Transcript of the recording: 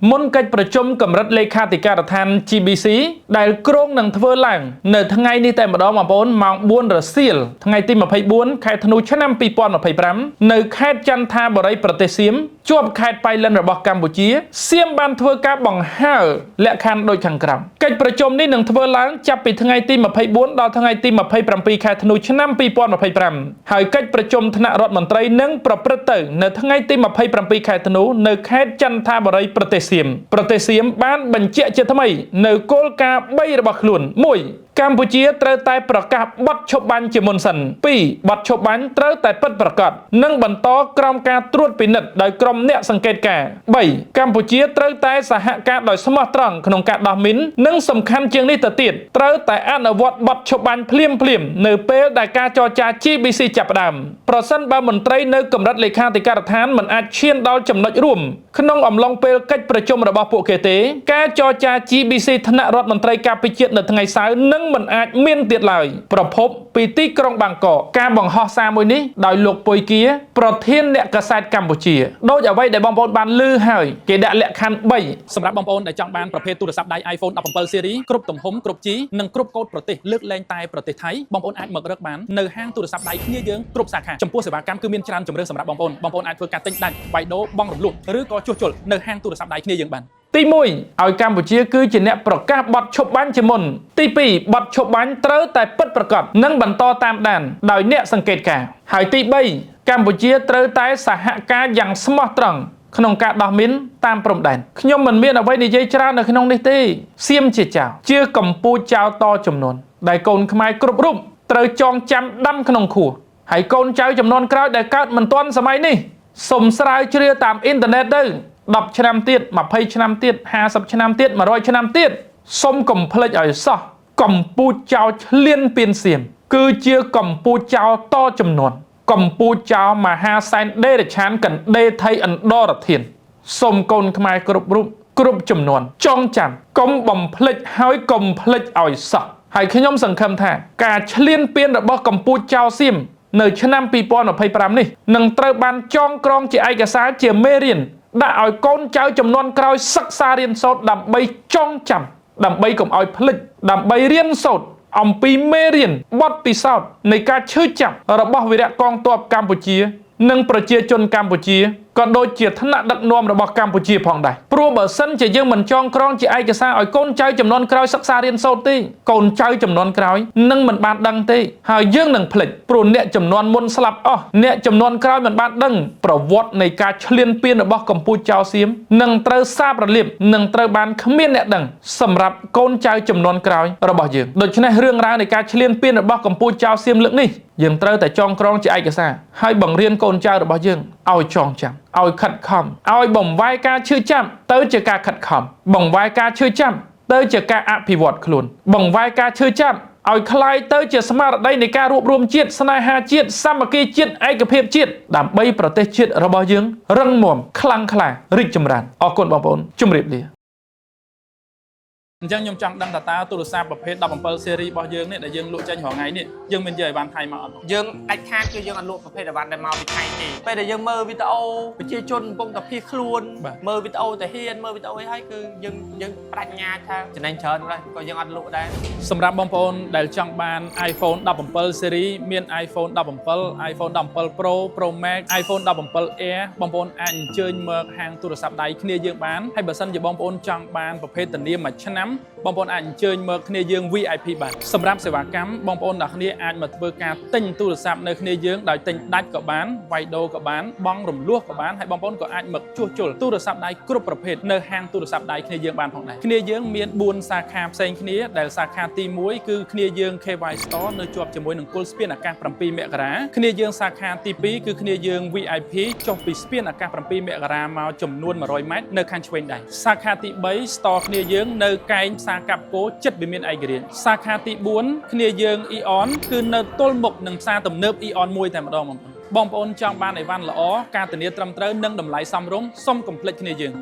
មុនកិច្ចប្រជុំកម្រិតលេខាធិការដ្ឋាន GBC ដែលក្រុងនឹងធ្វើឡើងនៅថ្ងៃនេះតែម្ដងបងប្អូនម៉ោង 4 រសៀលថ្ងៃទី 24 ខែធ្នូឆ្នាំ 2025 នៅខេត្តចន្ទថាបុរីប្រទេសសៀមជាប់ខេត្តប៉ៃលិនរបស់កម្ពុជាសៀមបានធ្វើការបង្ហើរលក្ខខណ្ឌដូចខាងក្រោមកិច្ចប្រជុំនេះនឹងធ្វើឡើងចាប់ពីថ្ងៃទី 24 ដល់ថ្ងៃទី 27 ខែធ្នូឆ្នាំ 2025 ហើយកិច្ចប្រជុំថ្នាក់រដ្ឋមន្ត្រីនឹងប្រព្រឹត្តទៅនៅថ្ងៃទី 27 ខែធ្នូនៅខេត្តចន្ទថាបុរីប្រទេសសៀមបានបញ្ជាក់ជាថ្មីនៅគោលការណ៍3របស់ខ្លួន 1. កម្ពុជាត្រូវតែប្រកាសបទឈប់បាញ់ជាមុនសិន 2. បទឈប់បាញ់ត្រូវតែពិតប្រាកដនិងបន្តក្រោមការត្រួតពិនិត្យដោយក្រុមអ្នកសង្កេតការណ៍ 3. កម្ពុជាត្រូវតែសហការដោយស្មោះត្រង់ក្នុងការដោះមីននិងសំខាន់ជាងនេះទៅទៀតត្រូវតែអនុវត្តបទឈប់បាញ់ភ្លាមនៅពេលដែលការចរចា GBC ចាប់ផ្ដើមប្រសិនបើមន្ត្រីនៅកម្រិតលេខាធិការដ្ឋានមិនអាចឈានដល់ចំណុចរួមក្នុងអំឡុងពេលកិច្ចប្រជុំរបស់ពួកគេទេការចរចា GBC ថ្នាក់រដ្ឋមន្ត្រីការពារជាតិនៅថ្ងៃសៅរ៍នឹងមិនអាចមានទៀតឡើយប្រភពពីទីក្រុងបាងកកការបង្ហោះសារមួយនេះដោយលោកពុយគាប្រធានអ្នកកាសែតកម្ពុជាដូចអ្វីដែលបងប្អូនបានឮហើយគេដាក់លក្ខខណ្ឌ3សម្រាប់បងប្អូនដែលចង់បានប្រភេទទូរស័ព្ទដៃ iPhone 17 series គ្រប់ទំហំគ្រប់ជីនិងគ្រប់កូដប្រទេសលើកលែងតែប្រទេសថៃបងប្អូនអាចមករកបាននៅហាងទូរស័ព្ទដៃគ្នាយើងគ្រប់សាខាចំពោះសេវាកម្មគឺមានច្រើនជម្រើសសម្រាប់បងប្អូនអាចធ្វើការទិញដាច់បៃដូបង់រំលោះឬក៏ជួសជុលនៅហាងទូរស័ព្ទដៃគ្នាយើងបានទី1ឲ្យកម្ពុជាគឺជាអ្នកប្រកាសបទឈប់បាញ់ជាមុនទី2បទឈប់បាញ់ត្រូវតែពិតប្រាកដនិងបន្តតាមដានដោយអ្នកសង្កេតការណ៍ហើយទី3កម្ពុជាត្រូវតែសហការយ៉ាងស្មោះត្រង់ក្នុងការដោះមីនតាមព្រំដែនខ្ញុំមិនមានអ្វីនិយាយច្រើននៅក្នុងនេះទេសៀមជាចៅជាកម្ពុជាចៅតចំនួនដែលកូនខ្មែរគ្រប់រូបត្រូវចងចាំដាំក្នុងខួរហើយកូនចៅចំនួនក្រោយដែលកើតមិនទាន់សម័យនេះសុំស្រាវជ្រាវតាមអ៊ីនធឺណិតទៅ10 ឆ្នាំទៀត20 ឆ្នាំទៀត50 ឆ្នាំទៀត100 ឆ្នាំទៀតសុំកុំភ្លេចឲ្យសោះកម្ពុជាចៅឆ្លៀនពៀនសៀមគឺជាកម្ពុជាចៅតចំនួនកម្ពុជាចៅមហាសែនដេរឆានកណ្ដេថៃអណ្ដរធានសុំកូនខ្មែរគ្រប់រូបគ្រប់ចំនួនចងចាំកុំបំភ្លេចហើយកុំភ្លេចឲ្យសោះហើយខ្ញុំសង្ឃឹមថាការឆ្លៀនពៀនរបស់កម្ពុជាចៅសៀមនៅឆ្នាំ2025នេះនឹងត្រូវបានចងក្រងជាឯកសារជាមេរៀនដាក់ឲ្យកូនចៅចំនួនក្រោយសិក្សារៀនសូត្រដើម្បីចងចាំដើម្បីកុំឲ្យភ្លេចដើម្បីរៀនសូត្រអំពីមេរៀនបទពិសោធន៍នៃការឈឺចាប់របស់វីរៈកងទ័ពកម្ពុជានិងប្រជាជនកម្ពុជាក៏ដូចជាឋានៈដឹកនាំរបស់កម្ពុជាផងដែរព្រោះបើសិនជាយើងមិនចងក្រងជាឯកសារឲ្យកូនចៅចំនួនក្រោយសិក្សារៀនសូត្រទេកូនចៅចំនួនក្រោយនឹងមិនបានដឹងទេហើយយើងនឹងភ្លេចព្រោះអ្នកចំនួនមុនស្លាប់អស់អ្នកចំនួនក្រោយមិនបានដឹងប្រវត្តិនៃការឈ្លានពានរបស់កម្ពុជាចៅសៀមនឹងត្រូវសាបរលាបនឹងត្រូវបានគ្មានអ្នកដឹងសម្រាប់កូនចៅចំនួនក្រោយរបស់យើងដូច្នេះរឿងរ៉ាវនៃការឈ្លានពានរបស់កម្ពុជាចៅសៀមលើកនេះយើងត្រូវតែចងក្រងជាឯកសារហើយបង្រៀនកូនចៅរបស់យើងឲ្យចងចាំឲ្យខិតខំឲ្យបំវាយការឈឺចាប់ទៅជាការខិតខំបង្វាយការឈឺចាប់ទៅជាការអភិវឌ្ឍខ្លួនបង្វាយការឈឺចាប់ឲ្យคล้ายទៅជាស្មារតីនៃការរួបរวมជាតិស្នេហាជាតិសាមគ្គីជាតិឯកភាពជាតិដើម្បីប្រទេសជាតិរបស់យើងរឹងមាំខ្លាំងក្លារីកចម្រើនអរគុណបងប្អូនជម្រាបលាអញ្ចឹងខ្ញុំចង់ដឹងថាតើទូរស័ព្ទប្រភេទ17 series របស់យើងនេះដែលយើងលក់ចេញរាល់ថ្ងៃនេះយើងមានយកអីវ៉ាន់ថៃមកអត់យើងដាច់ខាតគឺយើងអត់លក់ប្រភេទអីវ៉ាន់ដែលមកពីថៃទេពេលដែលយើងមើលវីដេអូប្រជាជនកំពុងតែភៀសខ្លួនមើលវីដេអូតែហ៊ានមើលវីដេអូអីហើយគឺយើងប្រាជ្ញាថាចំណេញច្រើនដែរក៏យើងអត់លក់ដែរសម្រាប់បងប្អូនដែលចង់បាន iPhone 17 series មាន iPhone 17 iPhone 17 Pro Pro Max iPhone 17 Air បងប្អូនអាចអញ្ជើញមកហាងទូរស័ព្ទដៃគ្នាយើងបានហើយបើសិនជាបងប្អូនចង់បានប្រភេទធានាមួយឆ្នាំបងប្អូនអាចអញ្ជើញមកគ្នាយើង VIP បានសម្រាប់សេវាកម្មបងប្អូនអ្នកគ្នាអាចមកធ្វើការទិញទូរស័ព្ទនៅគ្នាយើងដោយទិញដាច់ក៏បានវាយដូរក៏បានបង់រំលោះក៏បានហើយបងប្អូនក៏អាចមកជួសជុលទូរស័ព្ទដៃគ្រប់ប្រភេទនៅហាងទូរស័ព្ទដៃគ្នាយើងបានផងដែរគ្នាយើងមាន4សាខាផ្សេងគ្នាដែលសាខាទី1គឺគ្នាយើង KY Store នៅជាប់ជាមួយនឹងគុលស្ពានអាកាស7មករាគ្នាយើងសាខាទី2គឺគ្នាយើង VIP ចុះពីស្ពានអាកាស7មករាមកចំនួន100ម៉ែត្រនៅខាងឆ្វេងដៃសាខាទី3 Store គ្នាយើងនៅកែងផ្សារកាប់គោចិត្តវិមានឯករាជ្យសាខាទី4គ្នាយើង Eon គឺនៅទល់មុខនឹងផ្សារទំនើប Eon មួយតែម្ដងបងប្អូនចង់បានអីវ៉ាន់ល្អការធានាត្រឹមត្រូវនិងតម្លៃសមរម្យសុំកុំភ្លេចគ្នាយើង